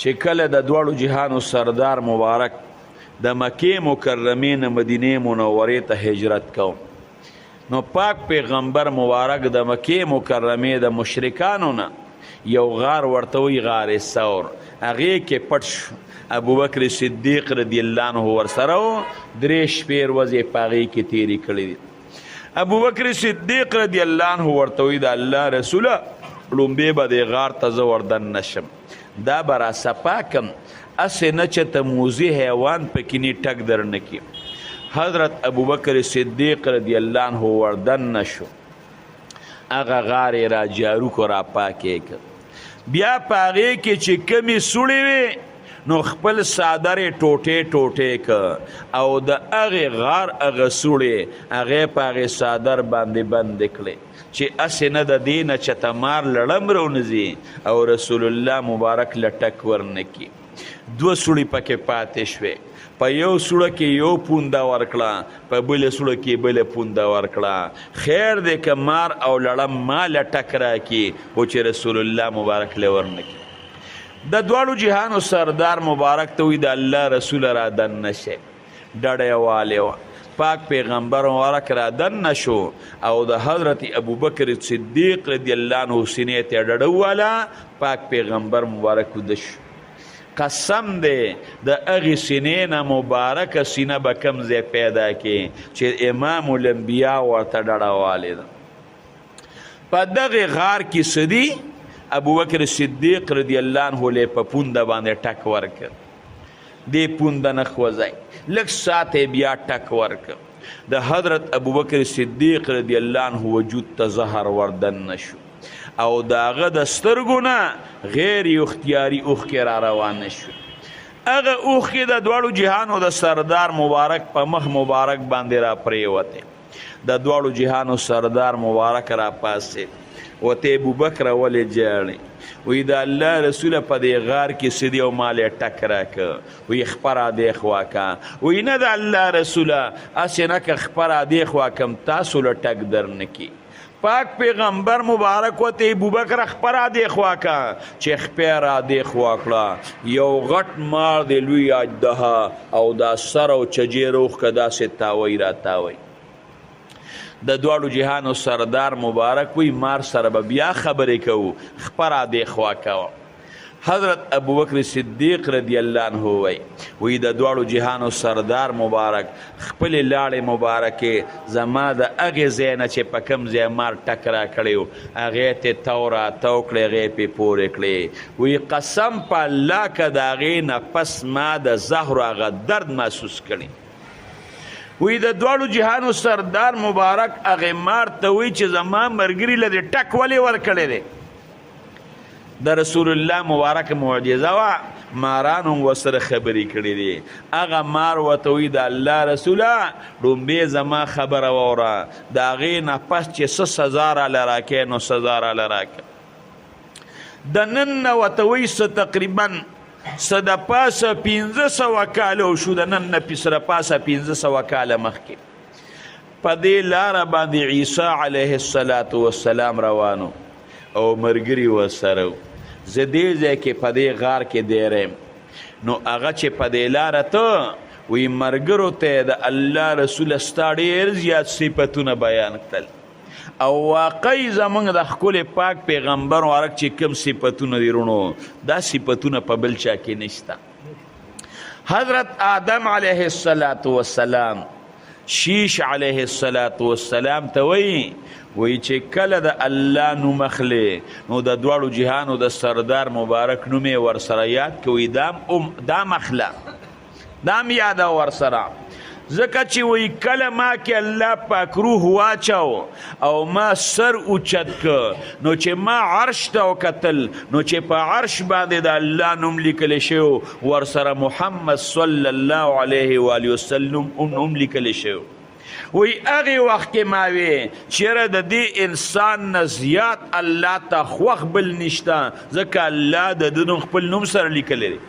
چې کله د دواړو جهانو سردار مبارک د مکې مکرمې نه مدینې منورې ته هجرت کو، نو پاک پیغمبر مبارک د مکې مکرمې د مشرکانو نه یو غار ورته وی غار ثور، هغې کې پټ شو. ابوبکر صدیق رضی الله عنه ورسره و، 3 شپې ورځې په هغې کې تېرې کړې دي. ابوبکر صدیق رضی الله عنه ورته وی د الله رسوله لومبې به دې غار ته زه وردن نشم، دا به را صفا کم، اسې نه چې ته موزي حیوان پکې نه ټک در نه کړي. حضرت ابوبکر صدیق رضی الله عنه وردن نشو، هغه غار یې را جارو کو، را پاکې کړ. بیا په هغې کې چې کمې سوړې وې نو خپل څادر یې ټوټې ټوټې که او د هغې غار هغه سوړې هغې په هغې څادر باندې بندې کړې چې هسې نه د دې نه چې مار لړم رونځي او رسول الله مبارک له ټک ورنه کړي. 2 سوړې پکې پاتې شوې، په یو سوړه کې یو پونده ورکړه، په بله سوړه کې بله پونده ورکړه. خیر دی که مار او لړم ما له ټک راکړي خو چې رسول الله مبارک له ورنه کړي. د دواړو جهانو سردار مبارک ته وی د الله رسول را دن نشه، ډډه یې والې وه. پاک پیغمبر مبارک را دن نشو او د حضرت ابوبکر صدیق رضی الله عنه سینې ته ډډه واله، پاک پیغمبر مبارک وده شو. قسم دی د هغې سینې نه مبارکه سینه به کوم ځای پیدا کړي چې امام الانبیا ورته ډډه والې ده. په دغې غار کې څه دي؟ ابوبکر صدیق رضی الله عنه لی په پونده باندې ټک ورکړ، دې پونده نه خوځئ، لږ ساعت یې بیا ټک ورکړ. د حضرت ابوبکر صدیق رضی الله عنه وجود ته زهر وردن نشو او د هغه د سترګو نه غیر اختیاري اوښکې را روانه شو. هغه اوښکې د دواړو جهانو د سردار مبارک په مخ مبارک باندې را پرېوتې. د دواړو جهانو سردار مبارک را پاسې وته ابوبکر ولې جاړي، وی د الله رسوله په دې غار کې څه دی او ما یې ټک راکړه، وی خپره دې خوا کا، وی نه د الله رسوله هسې نه که خپره دې خوا کم تاسو له ټک در نه کړي. پاک پیغمبر مبارک وته ابوبکر خپره دې خوا کا، چې خپې را دې خوا کړه، یو غټ مار دی لوی اجدها او دا سر او چجې روخ که داسې تاوی را تاوی. د دواړو جهانو سردار مبارک وی مار سره به بیا خبرې کوو، خپره دې خوا کوه. حضرت ابوبکر صدیق رضی الله عنه وی د دواړو جهانو سردار مبارک خپلې لاړې مبارکې زما د هغې ځای نه چې په کوم ځای مار ټک را کړی و هغې ته تو را تو کړې، هغې پې پورې کړې. وی قسم په الله که د هغې نه پس ما د زهرو هغه درد محسوس کړي. وی د دواړو جهانو سردار مبارک هغې مار ته وی چې زما ملګري له دې ټک ولې ورکړی دی؟ د رسول الله مبارک معجزه وه، مارانو ورسره خبرې کړي دي. هغه مار ورته وی د الله رسوله ډومبې زما خبره واوره، د هغې نه پس چې څه سزا راله راکې نو سزا راله راکړه. د نن نه ورته وی څه تقریبا څه د پاسه 1500 کاله شو، د نن نه سره پاسه 1500 کاله مخکې په دې لاره باندې عیسی علیه السلام روانو او ملګري ورسره و. زه دې ځای کې په دې غار کې دیرم، نو هغه چې په دې لاره ته وی ملګرو ته د الله رسول ستا ډېر زیات صفتونه بیان کړل او واقعي زمونږ د ښکلې پاک پیغمبر مبارک چې کوم صفتونه دي رونو دا صفتونه په بل چا کې نشته. حضرت آدم علیه السلام شیش علیه السلام ته وی چې کله د الله نوم اخلي نو د دواړو جهانو د سردار مبارک نوم یې ورسره یاد کوي، دا مخله دام یاده ورسره، ځکه چې وی کله ما کې الله پاک روح واچو او ما سر اوچت که نو چې ما عرش ته وکتل نو چې په عرش باندې د الله نوم لیکلی شوی ورسره محمد صلی الله علیه و آله وسلم نوم لیکلی شوی. وی هغې وخت کې ما وی چیرې د دې انسان نه زیات الله ته خوښ بل نشته، ځکه الله د ده نوم خپل نوم سره لیکلی دی.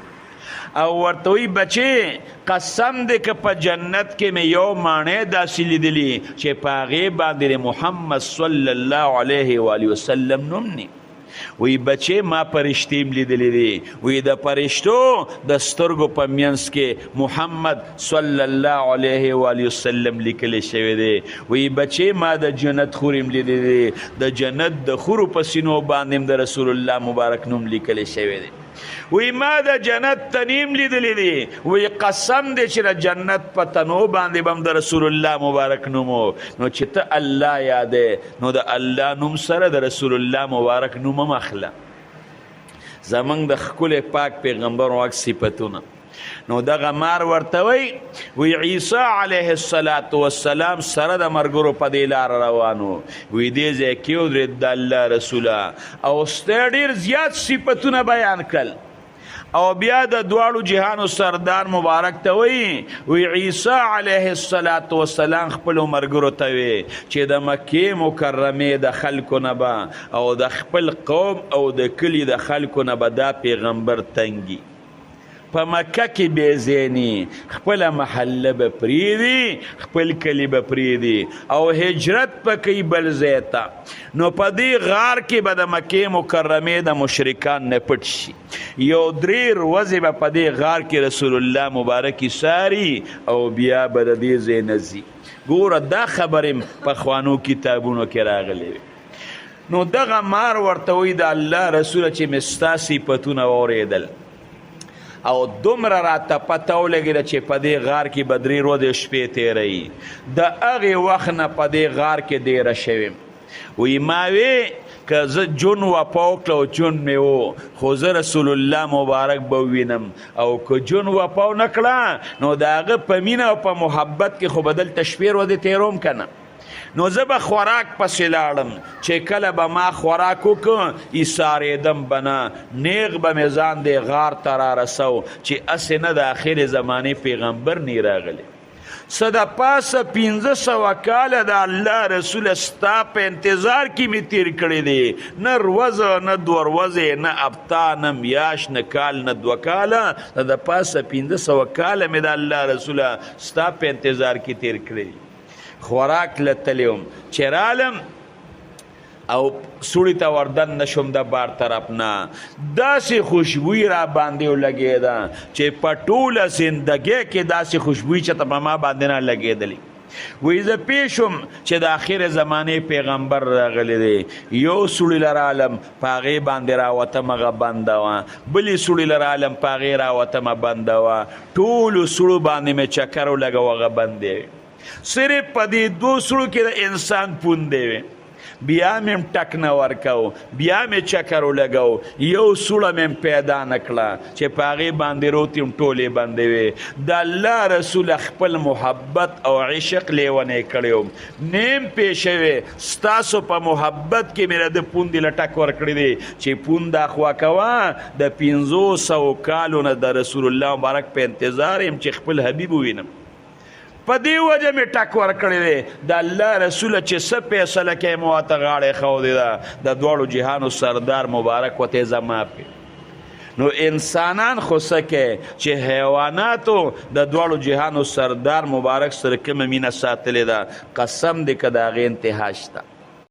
او ورته وی بچې قسم دی که په جنت کې مې یو ماڼۍ داسې لیدلي چې په هغې باندې محمد صلی الله علیه و آله وسلم نوم نی. وی بچې ما پرشتې م لیدلې دي وی د پرشتو د سترګو په منځ کې محمد صلی الله علیه و وسلم لیکلی شوی دی وی بچې ما د جنت خورې م لیدلې دي د جنت د خورو په سینو باندې د رسول الله مبارک نوم لیکلی شوی دی وی ما د جنت تنیم لیدلی دی وی قسم دی چې د جنت په تنو باندې بم د رسول الله مبارک نومو نو چې ته الله یادې نو د الله نوم سره د رسول الله مبارک نوم هم اخله زمونږ د ښکلی پاک پیغمبر واک صفتونه نو دغه مار ورته وی عیسی علیه السلام سره د مرګرو په دې لاره روانو وی دې ځای کې ودرېد د الله رسوله او ستا ډېر زیات صفتونه بیان کړل او بیا د دواړو جهانو سردار مبارک ته وی عیسی علیه السلام خپلو مرګرو ته وی چې د مکې مکرمې د خلکو نه به او د خپل قوم او د کلي د خلکو نه به دا پیغمبر تنګي په مکه کې بېځیني خپله محله به پرېږدي خپل کلي به پرېږدي او هجرت به کوي بل ځای ته نو په دې غار کې به د مکې مکرمې د مشرکان نه پټ شي یو 3 ورځې به په دې غار کې رسول الله مبارک ساري او بیا به د دې ځای نه ځي ګوره دا خبرې پخوانو کتابونو کې راغلی نو دغه مار ورته وایي د الله رسوله چې مې ستا صفتونه واورېدل او دومره راته پته ولګېده چې په دې غار کې به 3 ورځې شپې تېروي د هغې وخت نه په دې غار کې ډېره شوې وی ما وی که زه جون وپه وکړه او جون مې و خو زه رسول الله مبارک به ووینم او که جون وپه ونه کړه نو د هغه په مینه او په محبت کې خو به دلته شپې ورځې تېروم که نه نو زه به خوراک پسې لاړم چې کله به ما خوراک وکړ ایسارېدم به نه نیغ به مې ځان دی غار ته رارسو چې هسې نه د آخر زمانې پیغمبر نی راغلی څه د پاسه 1500 کاله د الله رسول ستا په انتظار کې مې تیر کړی دی نه ورځه نه 2 ورځې نه هفته نه میاشت نه کال نه 2 کاله د پاسه 1500 کاله مې د الله رسوله ستا په انتظار کې تیر کړی خوراک لتلیم چې رالم او سوړي ته وردن نشم د بار طرف نه داسې خوشبویي را باندې ولګېده چې په ټوله زندګۍ کې داسې خوشبویي چې ته په ما باندې نه لګېدلې وی زه پوه شوم چې د آخر زمانې پیغمبر راغلی دی یو سوړي له رالم په هغې باندې راوتم هغه بنده وه بلې سوړي له رالم په هغې راوتمه بنده وه ټولو سوړو باندې مې چکر ولګو هغه بندې صرف په دې 2 سوړو کې د انسان پوندې وې بیا مې ټک نه ورکو بیا مې چکر ولګو یو سوړه مې پیدا نه کړه چې په هغې باندې روتیم ټولې بندې وې د الله رسول خپل محبت او عشق لیونی کړی نیم پیښه وې ستاسو په محبت کې مې د پوندې له ټک ورکړی دی چې پونده خوا کوه د 500 کالو نه د رسول الله مبارک په انتظار یم چې خپل حبیب ووینم په دې وجه مې ټک ورکړی دی د الله رسوله چې څه فیصله کوي مو ورته غاړې ښودې ده د دواړو جهانو سردار مبارک ورته زما پې نو انسانان خو څه کوي چې حیواناتو د دواړو جهانو سردار مبارک سره کومه مینه ساتلې ده قسم دی که د هغې انتها شته